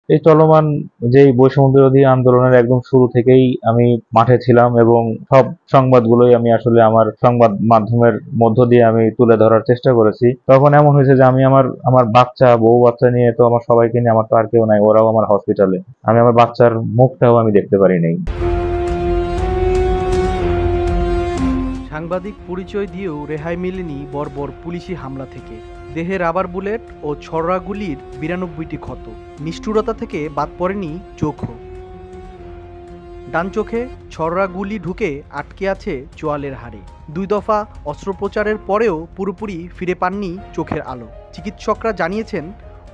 এই চলমান যেই বৈষম্য বিরোধী আন্দোলনের একদম শুরু থেকেই আমি মাঠে ছিলাম এবং সব সংবাদগুলোই আমি আসলে আমার সংবাদ মাধ্যমের মধ্য দিয়ে আমি তুলে ধরার চেষ্টা করেছি। তখন এমন হয়েছে যে আমি আমার আমার বাচ্চা, বউ বাচ্চা নিয়ে তো আমার সবাইকে নিয়ে, আমার তো আর কেউ নাই, ওরাও আমার হসপিটালে। আমি আমার বাচ্চার মুখটাও আমি দেখতে পারি নাই। সাংবাদিক পরিচয় দিয়েও রেহাই মেলেনি বর্বর পুলিশি হামলা থেকে। দেহে রাবার বুলেট ও ছড়া গুলির 92টি ক্ষত। নিষ্ঠুরতা থেকে বাদ পড়েনি চোখও। ডান চোখে ছড়া গুলি ঢুকে আটকে আছে চোয়ালের হাড়ে। 2 দফা অস্ত্রোপচারের পরেও পুরোপুরি ফিরে পাননি চোখের আলো। চিকিৎসকরা জানিয়েছেন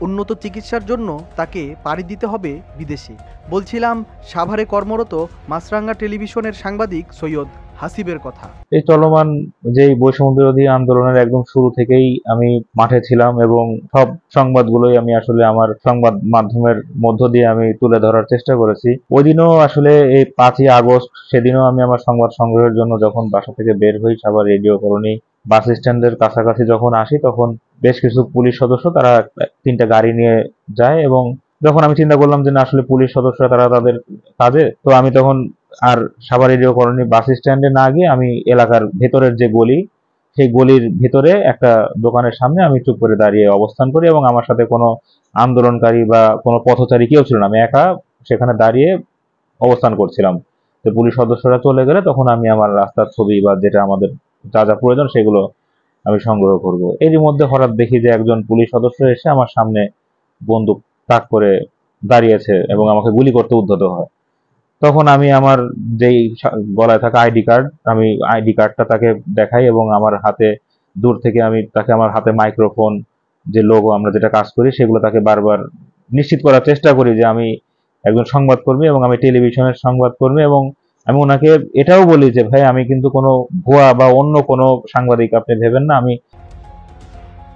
উন্নত চিকিৎসার জন্য তাকে পাড়ি দিতে হবে বিদেশে। বলছিলাম সাভারে কর্মরত মাছরাঙ্গা টেলিভিশনের সাংবাদিক সৈয়দ হাসিবের কথা। এই চলমান যেই বৈষম্য বিরোধী আন্দোলনের একদম শুরু থেকেই আমি মাঠে ছিলাম এবং সব সংবাদগুলোই আমি আসলে আমার সংবাদ মাধ্যমের মধ্য দিয়ে আমি তুলে ধরার চেষ্টা করেছি। ওই দিনও আসলে এই 5ই আগস্ট, সেদিনও আমি আমার সংবাদ সংগ্রহের জন্য যখন বাসা থেকে বের হই, সাভার রেডিও কলোনি বাস স্ট্যান্ডের কাছাকাছি যখন আসি, তখন বেশ কিছু পুলিশ সদস্য তারা 3টা গাড়ি নিয়ে যায় এবং যখন আমি চিন্তা করলাম যে না, আসলে পুলিশ সদস্যরা তারা তাদের কাজে, তো আমি তখন আর সাভার রেডিও কলোনি বাস স্ট্যান্ডে না গিয়ে আমি এলাকার ভেতরের যে গলি, সেই গলির ভিতরে একটা দোকানের সামনে আমি চুপ করে দাঁড়িয়ে অবস্থান করি এবং আমার সাথে কোনো আন্দোলনকারী বা কোনো পথচারী কেউ ছিল না। আমি একা সেখানে দাঁড়িয়ে অবস্থান করছিলাম। তো পুলিশ সদস্যরা চলে গেলে তখন আমি আমার রাস্তার ছবি বা যেটা আমাদের যা যা প্রয়োজন সেগুলো আমি সংগ্রহ করব। এরই মধ্যে হঠাৎ দেখি যে একজন পুলিশ সদস্য এসে আমার সামনে বন্দুক তাক করে দাঁড়িয়েছে এবং আমাকে গুলি করতে উদ্যত হয়। তখন আমি আমার যেই গলায় থাকা আইডি কার্ড, আমি আইডি কার্ডটা তাকে দেখাই এবং আমার হাতে দূর থেকে আমি তাকে আমার হাতে মাইক্রোফোন, যে লোগো আমরা যেটা কাজ করি, সেগুলো তাকে বারবার নিশ্চিত করার চেষ্টা করি যে আমি একজন সংবাদকর্মী এবং আমি টেলিভিশনের সংবাদকর্মী। এবং আমি ওনাকে এটাও বলি যে ভাই, আমি কিন্তু কোনো ভুয়া বা অন্য কোনো সাংবাদিক আপনি ভেবেন না। আমি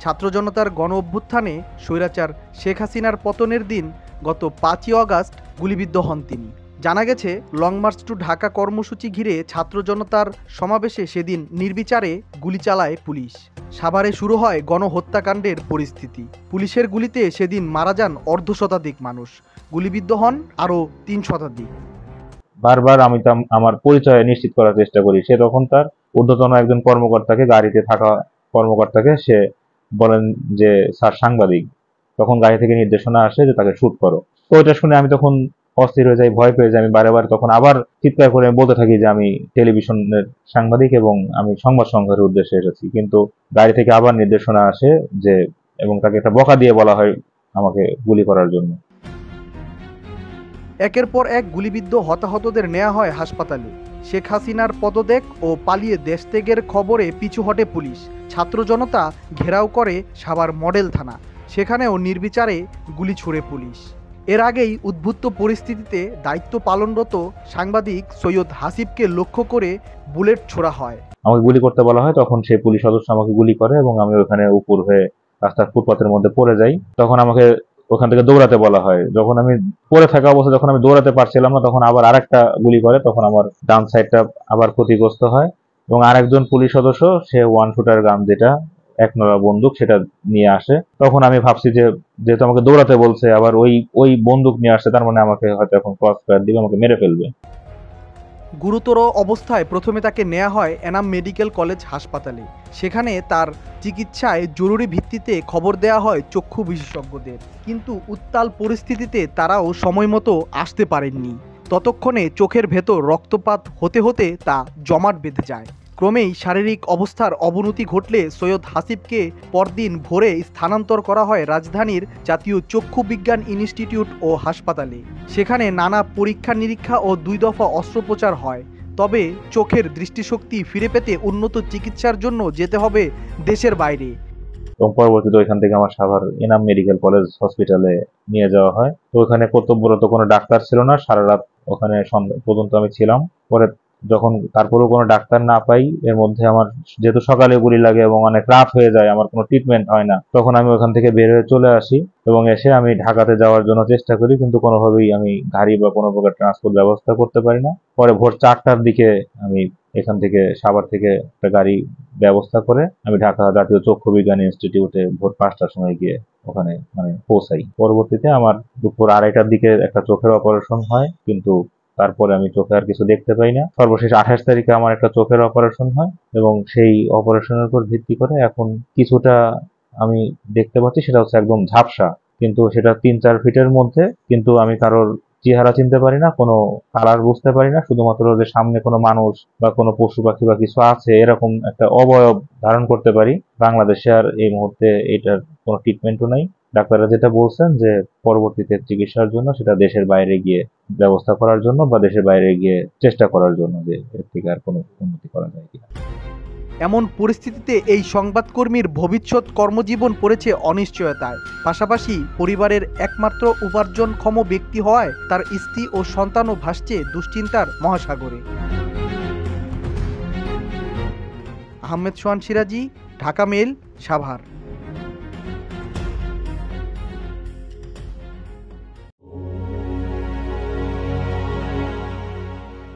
ছাত্র জনতার গণ অভ্যুত্থানে স্বৈরাচার শেখ হাসিনার পতনের দিন গত 5ই আগস্ট গুলিবিদ্ধ হন তিনি। জানা গেছে লং মার্চ টু ঢাকা কর্মসূচি ঘিরে ছাত্র জনতার সমাবেশে সেদিন নির্বিচারে গুলি চালায় পুলিশ। সাভারে শুরু হয় গণহত্যাকাণ্ডের পরিস্থিতি। পুলিশের গুলিতে সেদিন মারা যান অর্ধশতাধিক মানুষ, গুলিবিদ্ধ হন আরও 3 শতাধিক। বারবার আমি আমার পরিচয় নিশ্চিত করার চেষ্টা করি। সে তখন তার ঊর্ধ্বতন একজন কর্মকর্তাকে, গাড়িতে থাকা কর্মকর্তাকে সে বলেন যে স্যার সাংবাদিক। তখন গাড়ি থেকে নির্দেশনা আসে যে তাকে শুট করো। তো ওইটা শুনে আমি তখন অস্থির হয়ে যাই, ভয় পেয়ে যাই। আমি বারে বারে তখন আবার চিৎকার করে বলতে থাকি যে আমি টেলিভিশনের সাংবাদিক এবং আমি সংবাদ সংগ্রহের উদ্দেশ্যে এসেছি। কিন্তু গাড়ি থেকে আবার নির্দেশনা আসে যে, এবং তাকে একটা বকা দিয়ে বলা হয় আমাকে গুলি করার জন্য। একের পর এক গুলিবিদ্ধ হতাহতদের নেওয়া হয় হাসপাতালে। শেখ হাসিনার পদত্যাগ ও পালিয়ে দেশ ত্যাগের খবরে পিছু হটে পুলিশ। ছাত্র জনতা ঘেরাও করে সাভার মডেল থানা, সেখানেও নির্বিচারে গুলি ছুড়ে পুলিশ। এর আগেই উদ্ভুত পরিস্থিতিতে দায়িত্ব পালনরত সাংবাদিক সৈয়দ হাসিবকে লক্ষ্য করে বুলেট ছোড়া হয়। আমাকে গুলি করতে বলা হয়, তখন সেই পুলিশ সদস্য আমাকে গুলি করে এবং আমি ওখানে উপর হয়ে রাস্তার ফুটপাতের মধ্যে পড়ে যাই। তখন আমাকে ওখান থেকে দৌড়াতে বলা হয়। যখন আমি পড়ে থাকা অবস্থায় যখন আমি দৌড়াতে পারছিলাম না, তখন আবার আরেকটা গুলি করে, তখন আমার ডান সাইডটা আবার ক্ষতিগ্রস্ত হয় এবং আরেকজন পুলিশ সদস্য সে 1 শুটার গান, যেটা একনলা বন্দুক, সেটা নিয়ে আসে। তখন আমি ভাবছি যে যেহেতু আমাকে দৌড়াতে বলছে, আবার ওই ওই বন্দুক নিয়ে আসছে, তার মানে আমাকে হয়তো এখন ক্রস ফায়ার দিবে, আমাকে মেরে ফেলবে। গুরুতর অবস্থায় প্রথমে তাকে নেওয়া হয় এনাম মেডিকেল কলেজ হাসপাতালে। সেখানে তার চিকিৎসায় জরুরি ভিত্তিতে খবর দেওয়া হয় চক্ষু বিশেষজ্ঞদের, কিন্তু উত্তাল পরিস্থিতিতে তারাও সময় মতো আসতে পারেননি। ততক্ষণে চোখের ভেতর রক্তপাত হতে হতে তা জমাট বেঁধে যায়। ক্রমেই শারীরিক অবস্থার অবনতি ঘটলে সৈয়দ হাসিবকে পরদিন ভোরে স্থানান্তর করা হয় রাজধানীর জাতীয় চক্ষু বিজ্ঞান ইনস্টিটিউট ও হাসপাতালে। সেখানে নানা পরীক্ষা নিরীক্ষা ও 2 দফা অস্ত্রোপচার হয়। তবে চোখের দৃষ্টিশক্তি ফিরে পেতে উন্নত চিকিৎসার জন্য যেতে হবে দেশের বাইরে। এবং পরবর্তীতে ওইখান থেকে আমার সাভার এনাম মেডিকেল কলেজ হসপিটালে নিয়ে যাওয়া হয়। তো ওখানে কর্তব্যরত কোনো ডাক্তার ছিল না, সারা রাত ওখানে সন্ধ্যা পর্যন্ত আমি ছিলাম। পরে যখন তারপরেও কোনো ডাক্তার না পাই, এর মধ্যে আমার যেহেতু সকালে গুলি লাগে এবং অনেক রাত হয়ে যায়, আমার কোনো ট্রিটমেন্ট হয় না, তখন আমি ওখান থেকে বের হয়ে চলে আসি এবং এসে আমি ঢাকাতে যাওয়ার জন্য চেষ্টা করি, কিন্তু কোনোভাবেই আমি গাড়ি বা কোনো প্রকার ট্রান্সপোর্ট ব্যবস্থা করতে পারি না। পরে ভোর 4টার দিকে আমি এখান থেকে সাভার থেকে একটা গাড়ি ব্যবস্থা করে আমি ঢাকা জাতীয় চক্ষু বিজ্ঞান ইনস্টিটিউটে ভোর 5টার সময় গিয়ে ওখানে পৌঁছাই। পরবর্তীতে আমার দুপুর 2:30টার দিকে একটা চোখের অপারেশন হয়, কিন্তু তারপরে আমি চোখে আর কিছু দেখতে পাই না। সর্বশেষ 28 তারিখে আমার একটা চোখের অপারেশন হয় এবং সেই অপারেশনের উপর ভিত্তি করে এখন কিছুটা আমি দেখতে পাচ্ছি, সেটা হচ্ছে একদম ঝাপসা, কিন্তু সেটা 3-4 ফিটের মধ্যে। কিন্তু আমি কারোর চেহারা চিনতে পারি না, কোনো কালার বুঝতে পারি না, শুধুমাত্র যে সামনে কোনো মানুষ বা কোনো পশু পাখি বা কিছু আছে এরকম একটা অবয়ব ধারণ করতে পারি। বাংলাদেশে আর এই মুহূর্তে এটার কোনো ট্রিটমেন্টও নাই। ডাক্তাররা যেটা বলছেন যে পরবর্তীতে চিকিৎসার জন্য সেটা দেশের বাইরে গিয়ে ব্যবস্থা করার জন্য বা দেশের বাইরে গিয়ে চেষ্টা করার জন্য, যে এর থেকে আর কোনো উন্নতি করা যায় কিনা। এমন পরিস্থিতিতে এই সংবাদকর্মীর ভবিষ্যৎ কর্মজীবন পড়েছে অনিশ্চয়তায়। পাশাপাশি পরিবারের একমাত্র উপার্জনক্ষম ব্যক্তি হওয়ায় তার স্ত্রী ও সন্তানও ভাসছে দুশ্চিন্তার মহাসাগরে। আহমেদ সোহান সিরাজি, ঢাকা মেইল, সাভার।